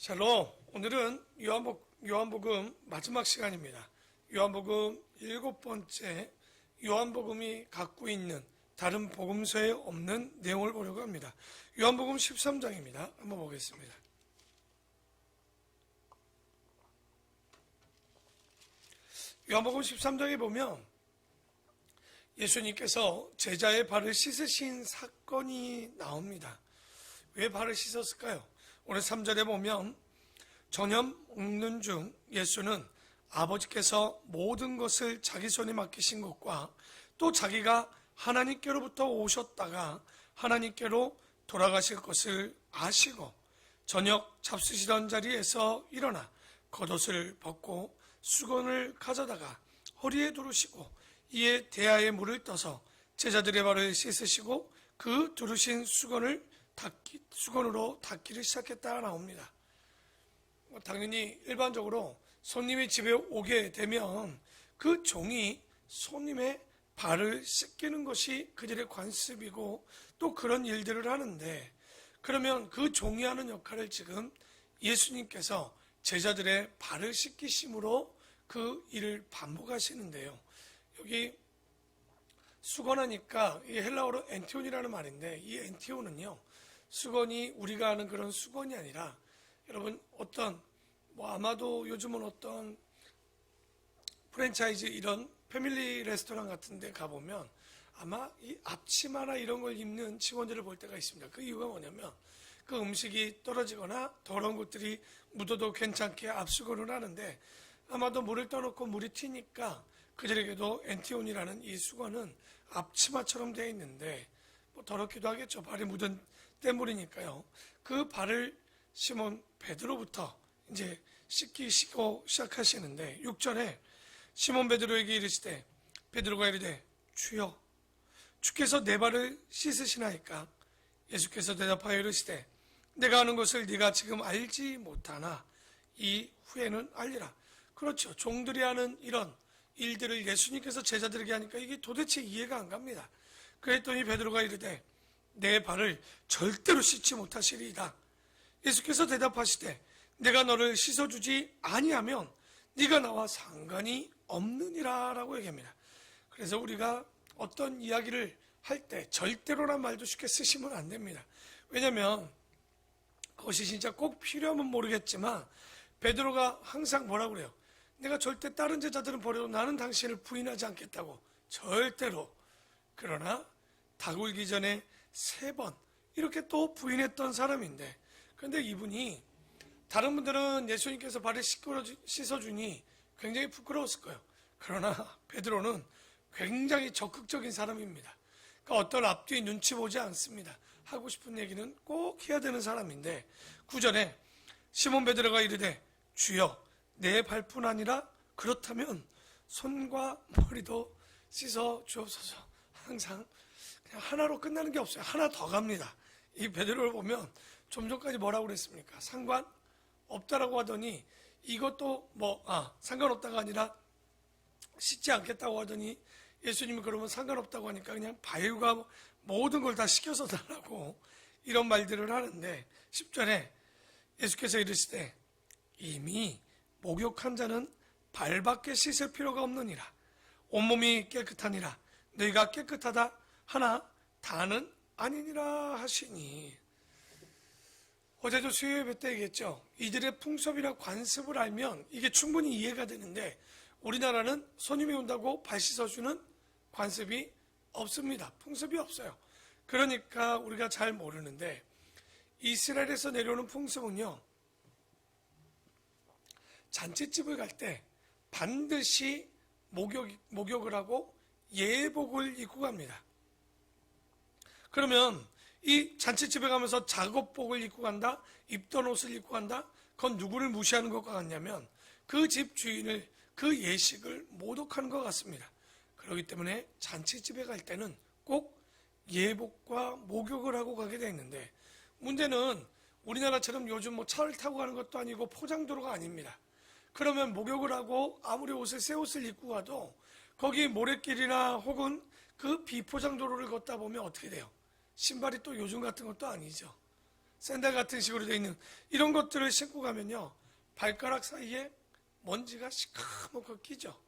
샬롬. 오늘은 요한복음 마지막 시간입니다. 요한복음 7번째 요한복음이 갖고 있는 다른 복음서에 없는 내용을 보려고 합니다. 요한복음 13장입니다. 한번 보겠습니다. 요한복음 13장에 보면 예수님께서 제자의 발을 씻으신 사건이 나옵니다. 왜 발을 씻었을까요? 오늘 3절에 보면 저녁 먹는 중 예수는 아버지께서 모든 것을 자기 손에 맡기신 것과 또 자기가 하나님께로부터 오셨다가 하나님께로 돌아가실 것을 아시고 저녁 잡수시던 자리에서 일어나 겉옷을 벗고 수건을 가져다가 허리에 두르시고 이에 대야에 물을 떠서 제자들의 발을 씻으시고 그 두르신 수건으로 닦기를 시작했다가 나옵니다. 당연히 일반적으로 손님이 집에 오게 되면 그 종이 손님의 발을 씻기는 것이 그들의 관습이고 또 그런 일들을 하는데, 그러면 그 종이 하는 역할을 지금 예수님께서 제자들의 발을 씻기심으로 그 일을 반복하시는데요. 여기 수건하니까 이 헬라어로 엔티온이라는 말인데, 이 엔티온은요, 수건이 우리가 아는 그런 수건이 아니라, 여러분 아마도 요즘은 어떤 프랜차이즈 이런 패밀리 레스토랑 같은 데 가보면 아마 이 앞치마나 이런 걸 입는 직원들을 볼 때가 있습니다. 그 이유가 뭐냐면 그 음식이 떨어지거나 더러운 것들이 묻어도 괜찮게 압수건을 하는데, 아마도 물을 떠놓고 물이 튀니까 그들에게도 엔티온이라는 이 수건은 앞치마처럼 되어 있는데, 더럽기도 하겠죠. 발이 묻은 때물이니까요. 그 발을 시몬 베드로부터 이제 씻기시고 시작하시는데, 6절에 시몬 베드로에게 이르시되 베드로가 이르되 주여 주께서 내 발을 씻으시나이까? 예수께서 대답하여 이르시되 내가 하는 것을 네가 지금 알지 못하나 이 후에는 알리라. 그렇죠. 종들이 하는 이런 일들을 예수님께서 제자들에게 하니까 이게 도대체 이해가 안 갑니다. 그랬더니 베드로가 이르되 내 발을 절대로 씻지 못하시리이다. 예수께서 대답하시되 내가 너를 씻어주지 아니하면 네가 나와 상관이 없느니라 라고 얘기합니다. 그래서 우리가 어떤 이야기를 할 때 절대로란 말도 쉽게 쓰시면 안 됩니다. 왜냐하면 그것이 진짜 꼭 필요하면 모르겠지만 베드로가 항상 뭐라고 그래요? 내가 절대 다른 제자들은 버려도 나는 당신을 부인하지 않겠다고. 절대로. 그러나 닭 울기 전에 3번 이렇게 또 부인했던 사람인데, 그런데 이분이 다른 분들은 예수님께서 발을 씻어주니 굉장히 부끄러웠을 거예요. 그러나 베드로는 굉장히 적극적인 사람입니다. 그러니까 어떤 앞뒤 눈치 보지 않습니다. 하고 싶은 얘기는 꼭 해야 되는 사람인데, 9절에 시몬 베드로가 이르되 주여 내 발뿐 아니라 그렇다면 손과 머리도 씻어 주옵소서. 항상 그냥 하나로 끝나는 게 없어요. 하나 더 갑니다. 이 베드로를 보면 좀 전까지 뭐라고 그랬습니까? 상관없다라고 하더니 이것도 상관없다가 아니라 씻지 않겠다고 하더니 예수님이 그러면 상관없다고 하니까 그냥 발과 모든 걸 다 시켜서 달라고 이런 말들을 하는데, 10절에 예수께서 이르시되 이미 목욕한 자는 발밖에 씻을 필요가 없느니라. 온몸이 깨끗하니라. 너희가 깨끗하다 하나 다는 아니니라 하시니. 어제도 수요예배 때 얘기했죠. 이들의 풍습이나 관습을 알면 이게 충분히 이해가 되는데, 우리나라는 손님이 온다고 발 씻어주는 관습이 없습니다. 풍습이 없어요. 그러니까 우리가 잘 모르는데, 이스라엘에서 내려오는 풍습은요, 잔치집을 갈 때 반드시 목욕을 하고 예복을 입고 갑니다. 그러면 이 잔치집에 가면서 작업복을 입고 간다, 입던 옷을 입고 간다, 그건 누구를 무시하는 것과 같냐면 그 집 주인을, 그 예식을 모독하는 것 같습니다. 그렇기 때문에 잔치집에 갈 때는 꼭 예복과 목욕을 하고 가게 되어 있는데, 문제는 우리나라처럼 요즘 차를 타고 가는 것도 아니고 포장도로가 아닙니다. 그러면 목욕을 하고 아무리 새 옷을 입고 가도 거기 모래길이나 혹은 그 비포장도로를 걷다 보면 어떻게 돼요? 신발이 또 요즘 같은 것도 아니죠. 샌들 같은 식으로 되어 있는 이런 것들을 신고 가면요, 발가락 사이에 먼지가 시커멓게 끼죠.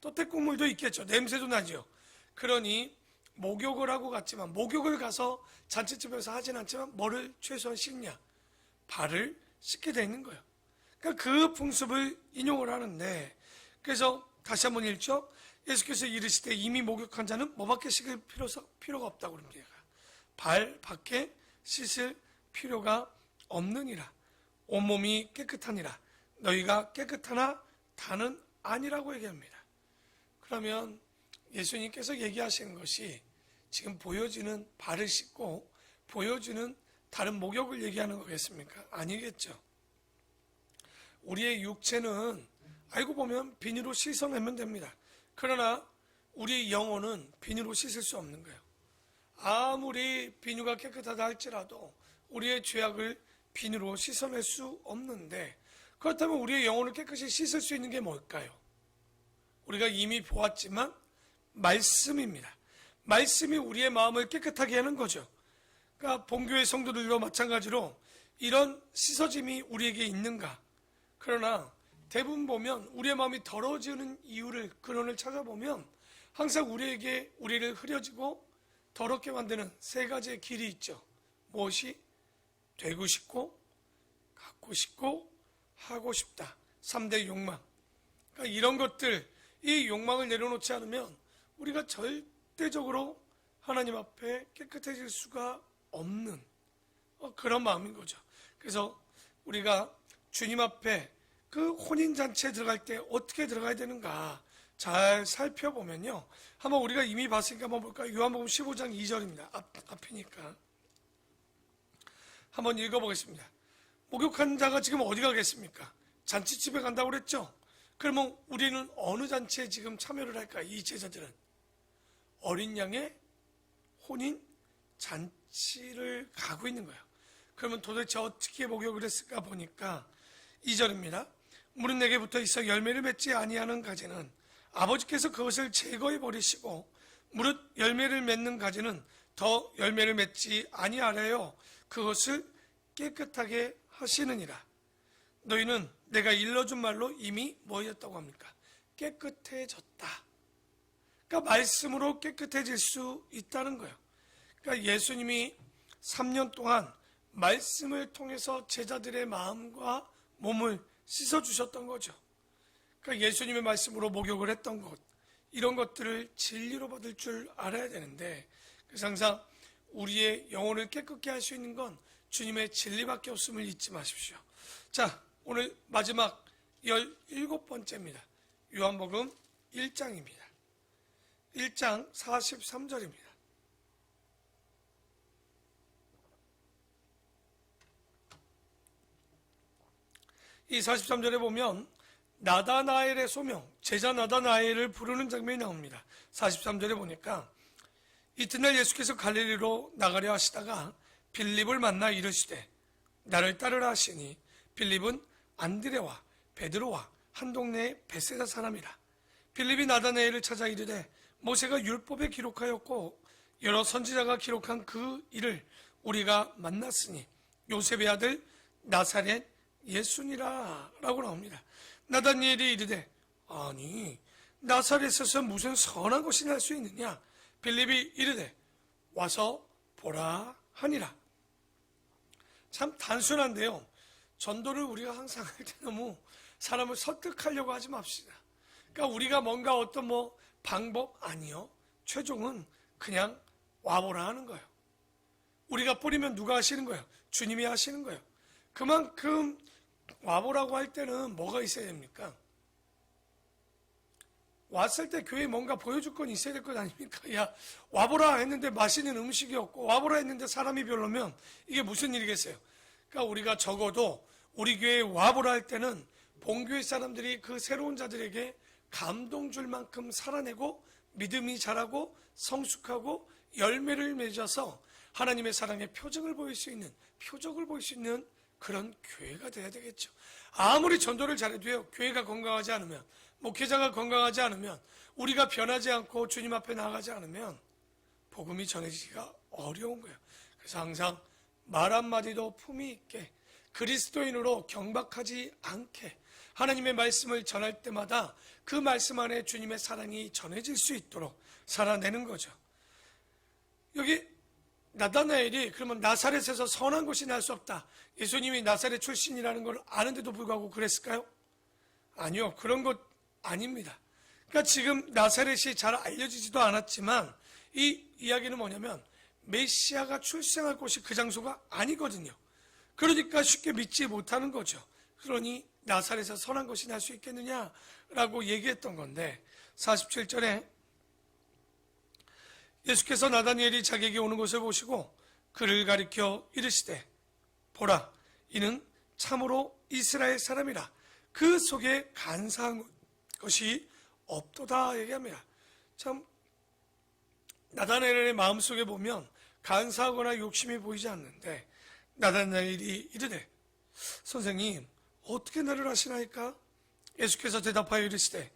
또 태국물도 있겠죠. 냄새도 나죠. 그러니 목욕을 하고 갔지만, 목욕을 가서 잔치집에서 하진 않지만 뭐를 최소한 씻냐? 발을 씻게 되어 있는 거예요. 그러니까 그 풍습을 인용을 하는데, 그래서 다시 한번 읽죠. 예수께서 이르시되 이미 목욕한 자는 뭐밖에 씻을 필요가 없다고 그럽니다. 발 밖에 씻을 필요가 없느니라. 온몸이 깨끗하니라. 너희가 깨끗하나 다는 아니라고 얘기합니다. 그러면 예수님께서 얘기하시는 것이 지금 보여지는 발을 씻고 보여지는 다른 목욕을 얘기하는 거겠습니까? 아니겠죠. 우리의 육체는 알고 보면 비누로 씻어내면 됩니다. 그러나 우리의 영혼은 비누로 씻을 수 없는 거예요. 아무리 비누가 깨끗하다 할지라도 우리의 죄악을 비누로 씻어낼 수 없는데, 그렇다면 우리의 영혼을 깨끗이 씻을 수 있는 게 뭘까요? 우리가 이미 보았지만 말씀입니다. 말씀이 우리의 마음을 깨끗하게 하는 거죠. 그러니까 본교회 성도들도 마찬가지로 이런 씻어짐이 우리에게 있는가? 그러나 대부분 보면 우리의 마음이 더러워지는 이유를, 근원을 찾아보면 항상 우리를 흐려지고 더럽게 만드는 세 가지의 길이 있죠. 무엇이? 되고 싶고, 갖고 싶고, 하고 싶다. 3대 욕망. 그러니까 이런 것들, 이 욕망을 내려놓지 않으면 우리가 절대적으로 하나님 앞에 깨끗해질 수가 없는 그런 마음인 거죠. 그래서 우리가 주님 앞에 그 혼인잔치에 들어갈 때 어떻게 들어가야 되는가 잘 살펴보면요, 한번 우리가 이미 봤으니까 한번 볼까요? 요한복음 15장 2절입니다. 앞이니까 한번 읽어보겠습니다. 목욕한 자가 지금 어디 가겠습니까? 잔치집에 간다고 그랬죠? 그러면 우리는 어느 잔치에 지금 참여를 할까? 이 제자들은 어린 양의 혼인 잔치를 가고 있는 거예요. 그러면 도대체 어떻게 목욕을 했을까 보니까 2절입니다. 물은 내게 붙어 있어 열매를 맺지 아니하는 가지는 아버지께서 그것을 제거해 버리시고, 무릇 열매를 맺는 가지는 더 열매를 맺지 아니하래요. 그것을 깨끗하게 하시느니라. 너희는 내가 일러준 말로 이미 뭐였다고 합니까? 깨끗해졌다. 그러니까 말씀으로 깨끗해질 수 있다는 거예요. 그러니까 예수님이 3년 동안 말씀을 통해서 제자들의 마음과 몸을 씻어주셨던 거죠. 그러니까 예수님의 말씀으로 목욕을 했던 것, 이런 것들을 진리로 받을 줄 알아야 되는데, 그래서 항상 우리의 영혼을 깨끗게 할 수 있는 건 주님의 진리밖에 없음을 잊지 마십시오. 자, 오늘 마지막 17번째입니다. 요한복음 1장입니다. 1장 43절입니다. 이 43절에 보면 나다나엘의 소명, 제자 나다나엘을 부르는 장면이 나옵니다. 43절에 보니까 이튿날 예수께서 갈릴리로 나가려 하시다가 빌립을 만나 이르시되 나를 따르라 하시니, 빌립은 안드레와 베드로와 한 동네의 베세다 사람이라. 빌립이 나다나엘을 찾아 이르되 모세가 율법에 기록하였고 여러 선지자가 기록한 그 일을 우리가 만났으니 요셉의 아들 나사렛 예수니라 라고 나옵니다. 나다니엘이 이르되 아니 나사렛에서 무슨 선한 것이 날 수 있느냐? 빌립이 이르되 와서 보라 하니라. 참 단순한데요, 전도를 우리가 항상 할 때 너무 사람을 설득하려고 하지 맙시다. 그러니까 우리가 뭔가 어떤 방법 아니요, 최종은 그냥 와보라 하는 거예요. 우리가 뿌리면 누가 하시는 거예요? 주님이 하시는 거예요. 그만큼 와보라고 할 때는 뭐가 있어야 됩니까? 왔을 때 교회에 뭔가 보여줄 건 있어야 될 것 아닙니까? 야, 와보라 했는데 맛있는 음식이 없고 와보라 했는데 사람이 별로면 이게 무슨 일이겠어요? 그러니까 우리가 적어도 우리 교회에 와보라 할 때는 본교회 사람들이 그 새로운 자들에게 감동 줄 만큼 살아내고 믿음이 자라고 성숙하고 열매를 맺어서 하나님의 사랑의 표적을 보일 수 있는 그런 교회가 돼야 되겠죠. 아무리 전도를 잘해도요, 교회가 건강하지 않으면, 목회자가 건강하지 않으면, 우리가 변하지 않고 주님 앞에 나아가지 않으면 복음이 전해지기가 어려운 거예요. 그래서 항상 말 한마디도 품위 있게 그리스도인으로 경박하지 않게 하나님의 말씀을 전할 때마다 그 말씀 안에 주님의 사랑이 전해질 수 있도록 살아내는 거죠. 여기 나다나엘이 그러면 나사렛에서 선한 것이 날 수 없다. 예수님이 나사렛 출신이라는 걸 아는데도 불구하고 그랬을까요? 아니요. 그런 것 아닙니다. 그러니까 지금 나사렛이 잘 알려지지도 않았지만 이 이야기는 뭐냐면 메시아가 출생할 곳이 그 장소가 아니거든요. 그러니까 쉽게 믿지 못하는 거죠. 그러니 나사렛에서 선한 것이 날 수 있겠느냐라고 얘기했던 건데 47절에 예수께서 나다니엘이 자기에게 오는 것을 보시고 그를 가리켜 이르시되 보라 이는 참으로 이스라엘 사람이라 그 속에 간사한 것이 없도다 얘기합니다. 참 나다나엘의 마음속에 보면 간사하거나 욕심이 보이지 않는데 나다나엘이 이르되 선생님 어떻게 나를 아시나이까? 예수께서 대답하여 이르시되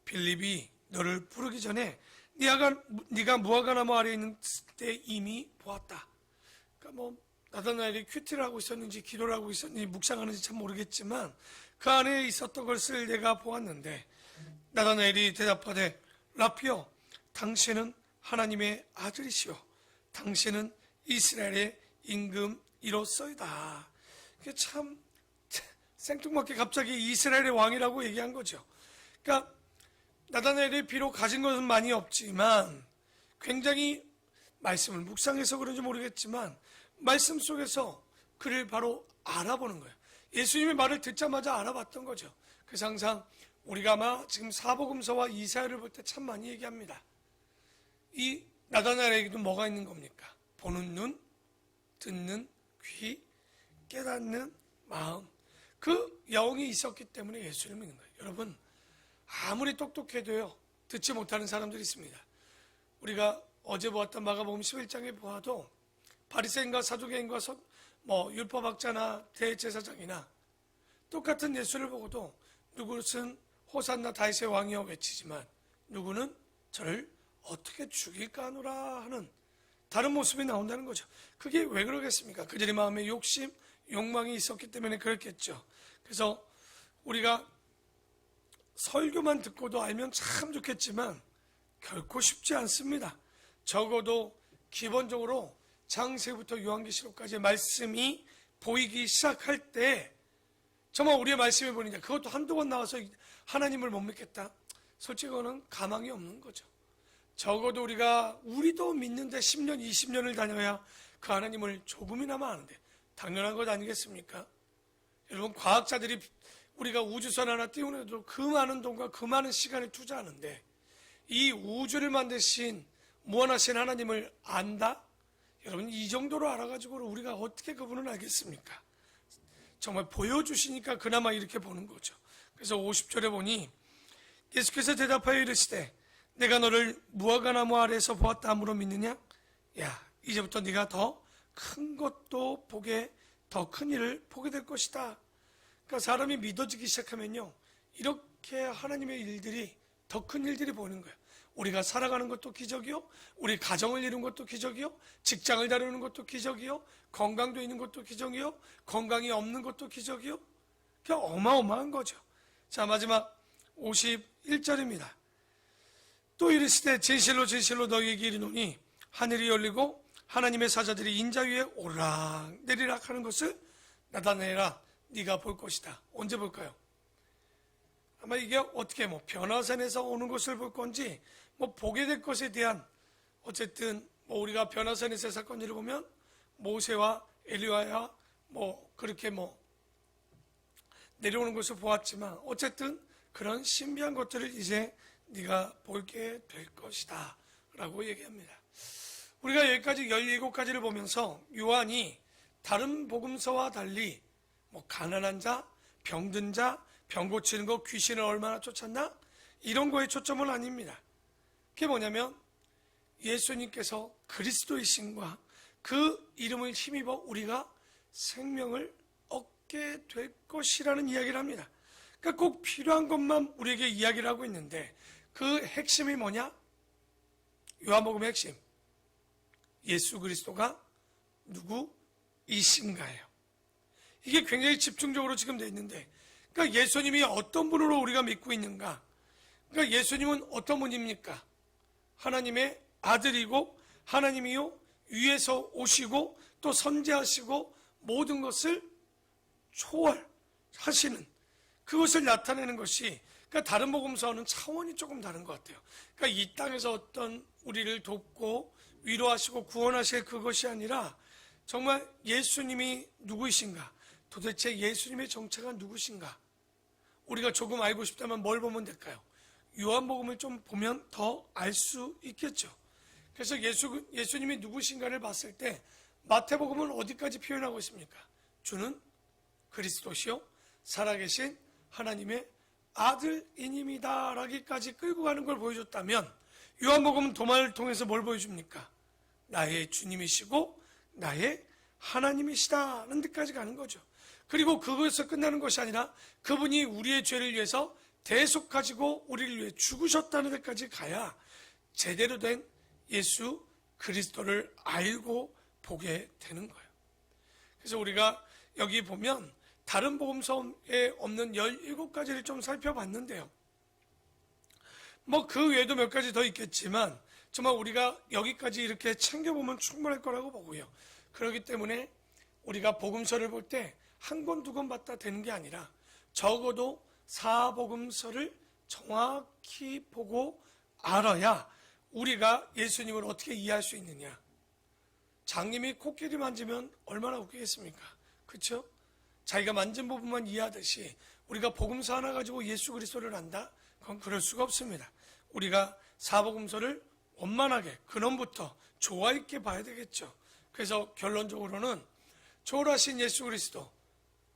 빌립이 너를 부르기 전에 네가 무화과나무 아래에 있는 때 이미 보았다. 그러니까 나다나엘이 큐티를 하고 있었는지 기도를 하고 있었는지 묵상하는지 참 모르겠지만 그 안에 있었던 것을 내가 보았는데 나다나엘이 대답하되 라피여 당신은 하나님의 아들이시오 당신은 이스라엘의 임금이로소이다. 이게 참 생뚱맞게 갑자기 이스라엘의 왕이라고 얘기한 거죠. 그러니까 나다나엘이 비록 가진 것은 많이 없지만 굉장히 말씀을 묵상해서 그런지 모르겠지만 말씀 속에서 그를 바로 알아보는 거예요. 예수님의 말을 듣자마자 알아봤던 거죠. 그래서 항상 우리가 아마 지금 사복음서와 이사야를 볼 때 참 많이 얘기합니다. 이 나다나엘에게도 뭐가 있는 겁니까? 보는 눈, 듣는 귀, 깨닫는 마음. 그 영이 있었기 때문에 예수를 믿는 거예요. 여러분 아무리 똑똑해도요 듣지 못하는 사람들이 있습니다. 우리가 어제 보았던 마가복음 11장에 보아도 바리새인과 사두개인과 율법학자나 대제사장이나 똑같은 예수를 보고도 누구는 호산나 다윗의 왕이여 외치지만 누구는 저를 어떻게 죽일까 하노라 하는 다른 모습이 나온다는 거죠. 그게 왜 그러겠습니까? 그들의 마음에 욕심, 욕망이 있었기 때문에 그렇겠죠. 그래서 우리가 설교만 듣고도 알면 참 좋겠지만 결코 쉽지 않습니다. 적어도 기본적으로 창세부터 요한계시록까지의 말씀이 보이기 시작할 때 정말 우리의 말씀이 보이는데 그것도 한두 번 나와서 하나님을 못 믿겠다? 솔직히 그거는 가망이 없는 거죠. 적어도 우리도 믿는데 10년, 20년을 다녀야 그 하나님을 조금이나마 아는데 당연한 것 아니겠습니까? 여러분 과학자들이 우리가 우주선 하나 띄우는데도 그 많은 돈과 그 많은 시간을 투자하는데 이 우주를 만드신 무한하신 하나님을 안다? 여러분 이 정도로 알아가지고 우리가 어떻게 그분을 알겠습니까? 정말 보여주시니까 그나마 이렇게 보는 거죠. 그래서 50절에 보니 예수께서 대답하여 이르시되 내가 너를 무화과나무 아래에서 보았다 함으로 믿느냐? 야 이제부터 네가 더 큰 것도 보게 더 큰 일을 보게 될 것이다. 그러니까 사람이 믿어지기 시작하면요 이렇게 하나님의 일들이 더 큰 일들이 보이는 거예요. 우리가 살아가는 것도 기적이요 우리 가정을 이룬 것도 기적이요 직장을 다루는 것도 기적이요 건강도 있는 것도 기적이요 건강이 없는 것도 기적이요 그냥 어마어마한 거죠. 자 마지막 51절입니다. 또 이르시되 진실로 진실로 너희에게 이르노니 하늘이 열리고 하나님의 사자들이 인자 위에 오르락 내리락 하는 것을 나다나엘아 네가 볼 것이다. 언제 볼까요? 아마 이게 어떻게 변화산에서 오는 것을 볼 건지 보게 될 것에 대한 어쨌든 우리가 변화산에서의 사건들을 보면 모세와 엘리야와 그렇게 내려오는 것을 보았지만 어쨌든 그런 신비한 것들을 이제 네가 볼게 될 것이다 라고 얘기합니다. 우리가 여기까지 17가지를 보면서 요한이 다른 복음서와 달리 가난한 자, 병든 자, 병 고치는 거, 귀신을 얼마나 쫓았나? 이런 거에 초점은 아닙니다. 그게 뭐냐면 예수님께서 그리스도이신과 그 이름을 힘입어 우리가 생명을 얻게 될 것이라는 이야기를 합니다. 그러니까 꼭 필요한 것만 우리에게 이야기를 하고 있는데 그 핵심이 뭐냐? 요한복음의 핵심. 예수 그리스도가 누구? 누구이신가요? 이게 굉장히 집중적으로 지금 돼 있는데, 그러니까 예수님이 어떤 분으로 우리가 믿고 있는가? 그러니까 예수님은 어떤 분입니까? 하나님의 아들이고 하나님이요 위에서 오시고 또 선지하시고 모든 것을 초월하시는 그것을 나타내는 것이, 그러니까 다른 복음서와는 차원이 조금 다른 것 같아요. 그러니까 이 땅에서 어떤 우리를 돕고 위로하시고 구원하실 그것이 아니라 정말 예수님이 누구이신가? 도대체 예수님의 정체가 누구신가? 우리가 조금 알고 싶다면 뭘 보면 될까요? 요한복음을 좀 보면 더 알 수 있겠죠. 그래서 예수님이 누구신가를 봤을 때 마태복음은 어디까지 표현하고 있습니까? 주는 그리스도시요 살아계신 하나님의 아들이님이다 라기까지 끌고 가는 걸 보여줬다면, 요한복음은 도마를 통해서 뭘 보여줍니까? 나의 주님이시고 나의 하나님이시다는 데까지 가는 거죠. 그리고 그것에서 끝나는 것이 아니라 그분이 우리의 죄를 위해서 대속 가지고 우리를 위해 죽으셨다는 데까지 가야 제대로 된 예수 그리스도를 알고 보게 되는 거예요. 그래서 우리가 여기 보면 다른 복음서에 없는 17가지를 좀 살펴봤는데요. 뭐 그 외에도 몇 가지 더 있겠지만 정말 우리가 여기까지 이렇게 챙겨보면 충분할 거라고 보고요. 그렇기 때문에 우리가 복음서를 볼 때 한 권, 두 권 봤다 되는 게 아니라 적어도 4복음서를 정확히 보고 알아야 우리가 예수님을 어떻게 이해할 수 있느냐. 장님이 코끼리 만지면 얼마나 웃기겠습니까? 그렇죠? 자기가 만진 부분만 이해하듯이 우리가 복음서 하나 가지고 예수 그리스도를 안다? 그건 그럴 수가 없습니다. 우리가 4복음서를 원만하게 근원부터 조화 있게 봐야 되겠죠. 그래서 결론적으로는 초월하신 예수 그리스도,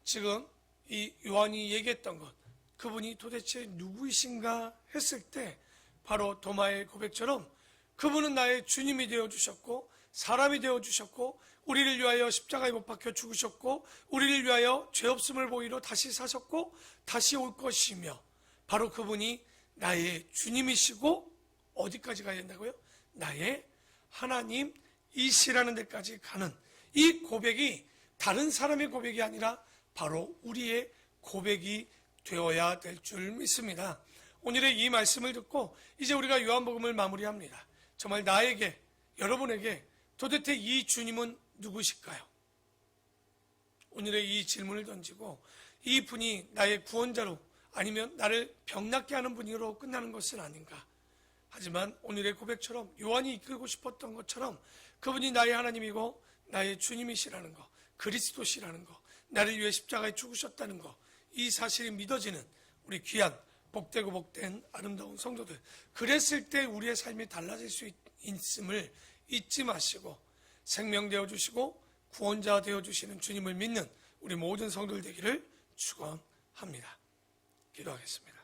지금 이 요한이 얘기했던 것, 그분이 도대체 누구이신가 했을 때 바로 도마의 고백처럼 그분은 나의 주님이 되어주셨고 사람이 되어주셨고 우리를 위하여 십자가에 못 박혀 죽으셨고 우리를 위하여 죄 없음을 보이러 다시 사셨고 다시 올 것이며, 바로 그분이 나의 주님이시고 어디까지 가야 된다고요? 나의 하나님이시라는 데까지 가는 이 고백이 다른 사람의 고백이 아니라 바로 우리의 고백이 되어야 될 줄 믿습니다. 오늘의 이 말씀을 듣고 이제 우리가 요한복음을 마무리합니다. 정말 나에게, 여러분에게 도대체 이 주님은 누구실까요? 오늘의 이 질문을 던지고 이 분이 나의 구원자로 아니면 나를 병낫게 하는 분으로 끝나는 것은 아닌가. 하지만 오늘의 고백처럼 요한이 이끌고 싶었던 것처럼 그분이 나의 하나님이고 나의 주님이시라는 것, 그리스도시라는 것, 나를 위해 십자가에 죽으셨다는 것, 이 사실이 믿어지는 우리 귀한 복되고 복된 아름다운 성도들, 그랬을 때 우리의 삶이 달라질 수 있음을 잊지 마시고 생명 되어주시고 구원자 되어주시는 주님을 믿는 우리 모든 성도들 되기를 축원합니다. 기도하겠습니다.